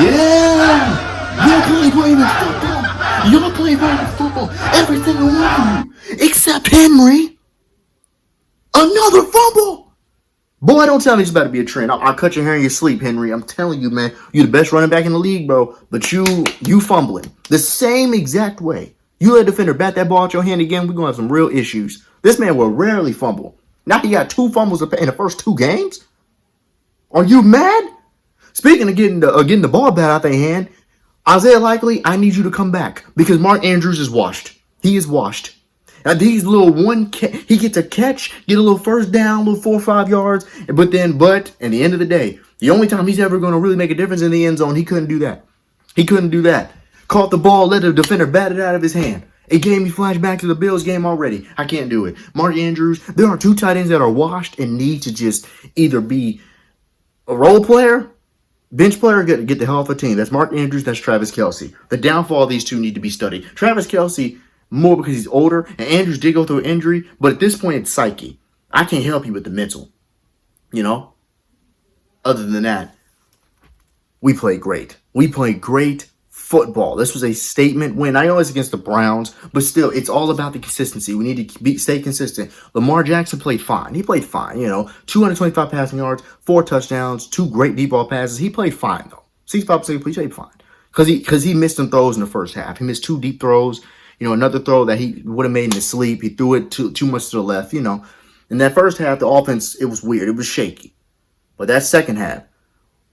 Yeah! You play Ravens football! Y'all play Ravens football! Every single one of you! Except Henry! Another fumble! Boy, don't tell me it's about to be a trend. I'll cut your hair in your sleep, Henry. I'm telling you, man. You're the best running back in the league, bro. But you fumbling. The same exact way. You let a defender bat that ball out your hand again, we're going to have some real issues. This man will rarely fumble. Now he got 2 fumbles in the first 2 games? Are you mad? Speaking of getting the ball bat out their hand, Isaiah Likely, I need you to come back because Mark Andrews is washed. He is washed. Now these little he gets a catch, get a little first down, little 4 or 5 yards, but at the end of the day, the only time he's ever going to really make a difference in the end zone, he couldn't do that. He couldn't do that. Caught the ball, let the defender bat it out of his hand. It gave me flashback to the Bills game already. I can't do it. Mark Andrews, there are 2 tight ends that are washed and need to just either be a role player, bench player, get the hell off the team. That's Mark Andrews, that's Travis Kelce. The downfall of these two need to be studied. Travis Kelce, more because he's older, and Andrews did go through an injury, but at this point, it's psyche. I can't help you with the mental, you know? Other than that, we played great. We played great football. This was a statement win. I know it's against the Browns, but still, it's all about the consistency. We need to stay consistent. Lamar Jackson played fine. He played fine, 225 passing yards, 4 touchdowns, 2 great deep ball passes. He played fine, though. 65% he played fine. Because he missed some throws in the first half. He missed 2 deep throws. Another throw that he would have made in his sleep. He threw it too much to the left, In that first half, the offense, it was weird. It was shaky. But that second half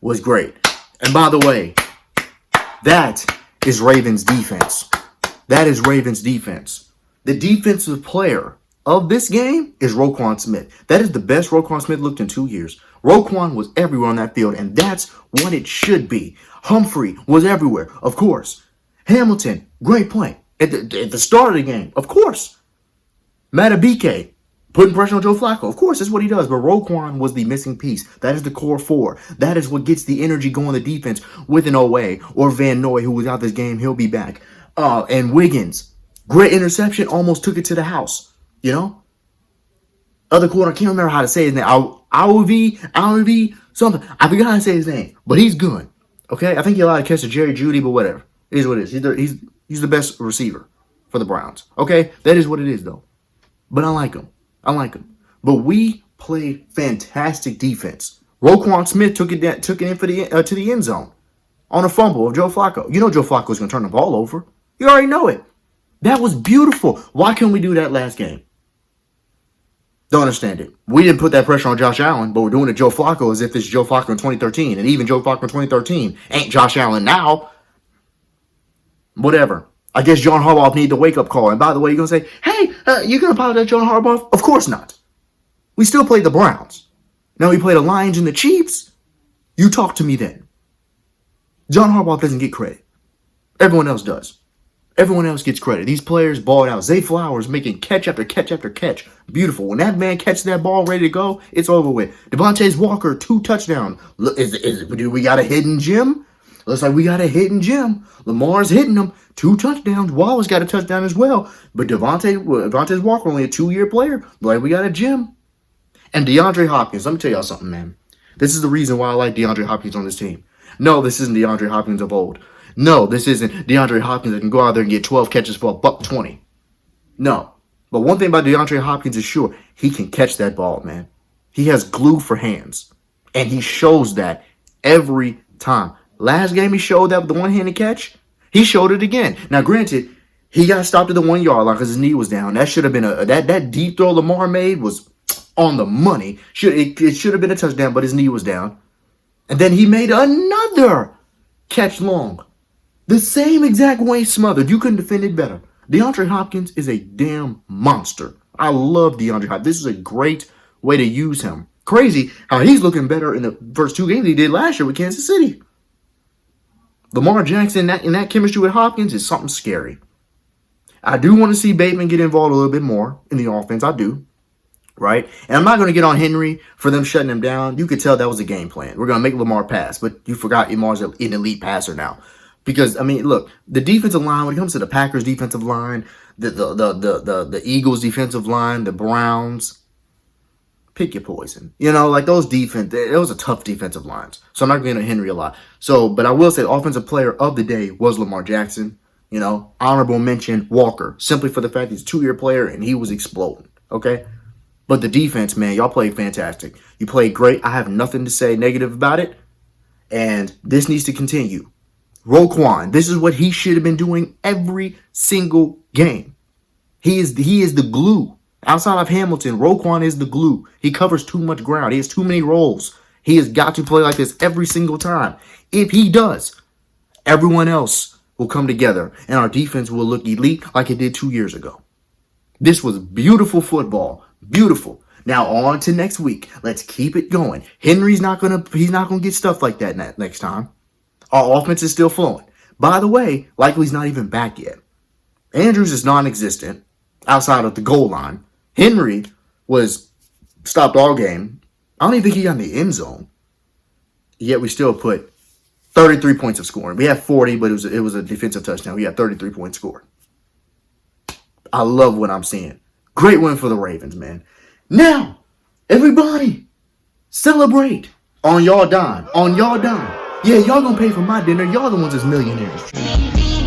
was great. And by the way, that is Ravens defense. That is Ravens defense. The defensive player of this game is Roquan Smith. That is the best Roquan Smith looked in 2 years. Roquan was everywhere on that field, and that's what it should be. Humphrey was everywhere, of course. Hamilton, great play. At the start of the game, of course. Matabike, putting pressure on Joe Flacco. Of course, that's what he does. But Roquan was the missing piece. That is the core 4. That is what gets the energy going the defense with an OA or Van Noy, who was out this game. He'll be back. And Wiggins, great interception, almost took it to the house. Other corner, I can't remember how to say his name. Alv, something. I forgot how to say his name, but he's good. Okay, I think he allowed to catch a Jerry Jeudy, but whatever. It is what it is. He's the best receiver for the Browns. Okay, that is what it is, though. But I like him. But we played fantastic defense. Roquan Smith took it in for to the end zone on a fumble of Joe Flacco. Joe Flacco was going to turn the ball over. You already know it. That was beautiful. Why couldn't we do that last game? Don't understand it. We didn't put that pressure on Josh Allen, but we're doing it to Joe Flacco as if it's Joe Flacco in 2013. And even Joe Flacco in 2013 ain't Josh Allen now. Whatever. I guess John Harbaugh needed a wake-up call. And by the way, you're going to say, hey, you're going to apologize to John Harbaugh? Of course not. We still played the Browns. Now we play the Lions and the Chiefs. You talk to me then. John Harbaugh doesn't get credit. Everyone else does. Everyone else gets credit. These players balled out. Zay Flowers making catch after catch after catch. Beautiful. When that man catches that ball ready to go, it's over with. Devontae Walker, 2 touchdowns. Do we got a hidden gem? Looks like we got a hidden gem. Lamar's hitting them. 2 touchdowns. Wallace got a touchdown as well. But Devontae Walker, only a 2-year player. Like we got a gem. And DeAndre Hopkins. Let me tell y'all something, man. This is the reason why I like DeAndre Hopkins on this team. No, this isn't DeAndre Hopkins of old. No, this isn't DeAndre Hopkins that can go out there and get 12 catches for $120. No. But one thing about DeAndre Hopkins is sure, he can catch that ball, man. He has glue for hands. And he shows that every time. Last game he showed that with the one-handed catch. He showed it again. Now, granted, he got stopped at the 1-yard line because his knee was down. That should have been that deep throw Lamar made was on the money. It should have been a touchdown, but his knee was down. And then he made another catch long. The same exact way smothered. You couldn't defend it better. DeAndre Hopkins is a damn monster. I love DeAndre Hopkins. This is a great way to use him. Crazy how he's looking better in the first 2 games he did last year with Kansas City. Lamar Jackson in that chemistry with Hopkins is something scary. I do want to see Bateman get involved a little bit more in the offense. I do. Right? And I'm not going to get on Henry for them shutting him down. You could tell that was a game plan. We're going to make Lamar pass, but you forgot Lamar's an elite passer now. Because, I mean, look, the defensive line, when it comes to the Packers defensive line, the Eagles defensive line, the Browns, pick your poison. You know, like those defense, it was a tough defensive lines. So I'm not going to Henry a lot. So, but I will say, the offensive player of the day was Lamar Jackson. You know, honorable mention Walker, simply for the fact he's a 2-year player and he was exploding. Okay. But the defense, man, y'all played fantastic. You played great. I have nothing to say negative about it. And this needs to continue. Roquan, this is what he should have been doing every single game. He is the glue. Outside of Hamilton, Roquan is the glue. He covers too much ground. He has too many roles. He has got to play like this every single time. If he does, everyone else will come together and our defense will look elite like it did 2 years ago. This was beautiful football. Beautiful. Now on to next week. Let's keep it going. Henry's not gonna get stuff like that next time. Our offense is still flowing. By the way, likely he's not even back yet. Andrews is non-existent outside of the goal line. Henry was stopped all game. I don't even think he got in the end zone. Yet we still put 33 points of scoring. We had 40, but it was a defensive touchdown. We had 33 points scored. I love what I'm seeing. Great win for the Ravens, man. Now, everybody, celebrate on y'all dime. On y'all dime. Yeah, y'all gonna pay for my dinner. Y'all the ones that's millionaires.